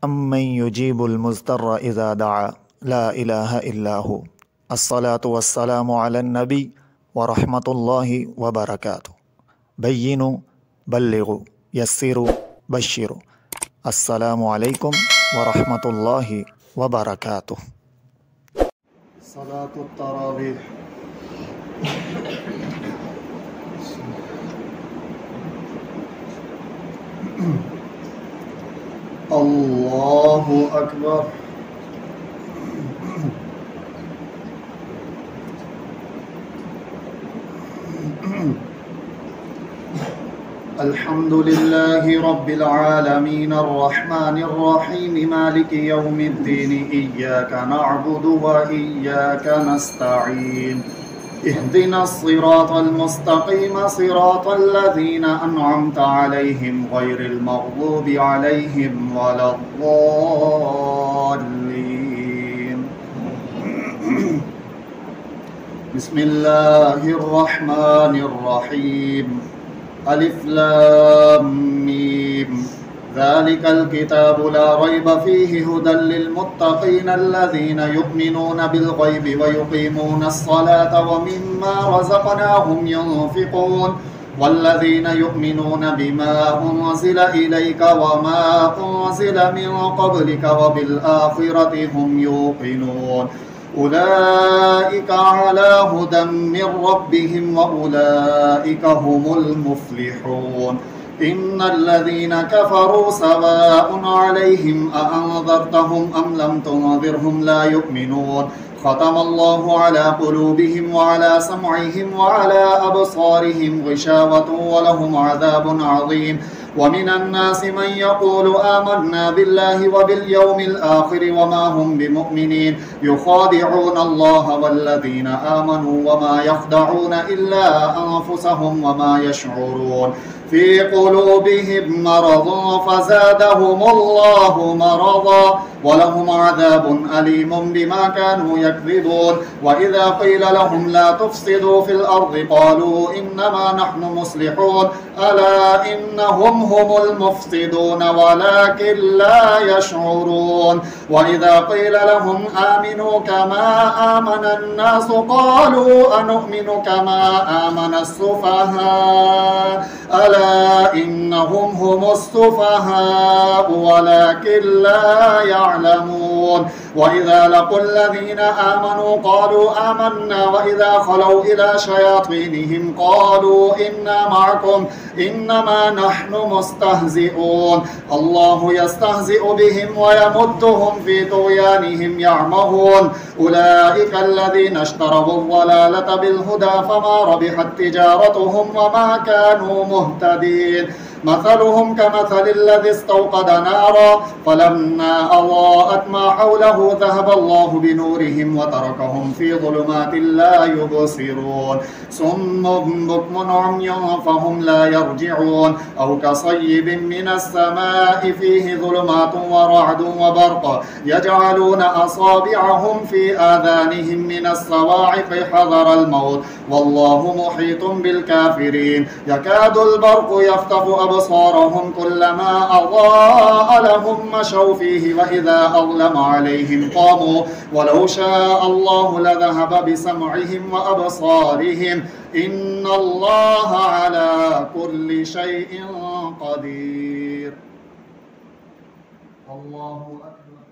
أمن يجيب المضطر إذا دعا لا إله إلا هو الصلاة والسلام على النبي ورحمة الله وبركاته بينوا بلغوا يسروا بشروا السلام عليكم ورحمة الله وبركاته صلاة التراويح الله أكبر الحمد لله رب العالمين الرحمن الرحيم مالك يوم الدين إياك نعبد وإياك نستعين اهدنا الصراط المستقيم صراط الذين أنعمت عليهم غير المغضوب عليهم ولا الضالين بسم الله الرحمن الرحيم ألف لام ميم ذلك الكتاب لا ريب فيه هدى للمتقين الذين يؤمنون بالغيب ويقيمون الصلاة ومما رزقناهم ينفقون والذين يؤمنون بما أنزل إليك وما أنزل من قبلك وبالآخرة هم يوقنون أولئك على هدى من ربهم وأولئك هم المفلحون إن الذين كفروا سواء عليهم أأنذرتهم أم لم تنذرهم لا يؤمنون ختم الله على قلوبهم وعلى سمعهم وعلى أبصارهم غشاوة ولهم عذاب عظيم ومن الناس من يقول آمنا بالله وباليوم الآخر وما هم بمؤمنين يخادعون الله والذين آمنوا وما يخدعون إلا أنفسهم وما يشعرون في قلوبهم مرض فزادهم الله مرضا ولهم عذاب أليم بما كانوا يكذبون وإذا قيل لهم لا تفسدوا في الأرض قالوا إنما نحن مصلحون ألا إنهم هم المفسدون ولكن لا يشعرون وإذا قيل لهم آمنوا كما آمن الناس قالوا أنؤمن كما آمن السفهاء ألا إنهم هم السفهاء ولكن لا يعلمون وإذا لقوا الذين آمنوا قالوا آمنا وإذا خلوا إلى شياطينهم قالوا إنا معكم إنما نحن مستهزئون الله يستهزئ بهم ويمدهم في طغيانهم يعمهون أولئك الذين اشتروا الضلالة بالهدى فما ربحت تجارتهم وما كانوا مهتدين مثلهم كمثل الذي استوقد نارا فلما أضاءت ما حوله ذهب الله بنورهم وتركهم في ظلمات لا يبصرون صم بكم عمي فهم لا يرجعون أو كصيب من السماء فيه ظلمات ورعد وبرق يجعلون أصابعهم في آذانهم من الصواعق حذر الموت والله محيط بالكافرين يكاد البرق يخطف أبصارهم كلما أضاء لهم مشوا فيه وإذا أظلم عليهم قاموا ولو شاء الله لذهب بسمعهم وأبصارهم إن الله على كل شيء قدير الله أكبر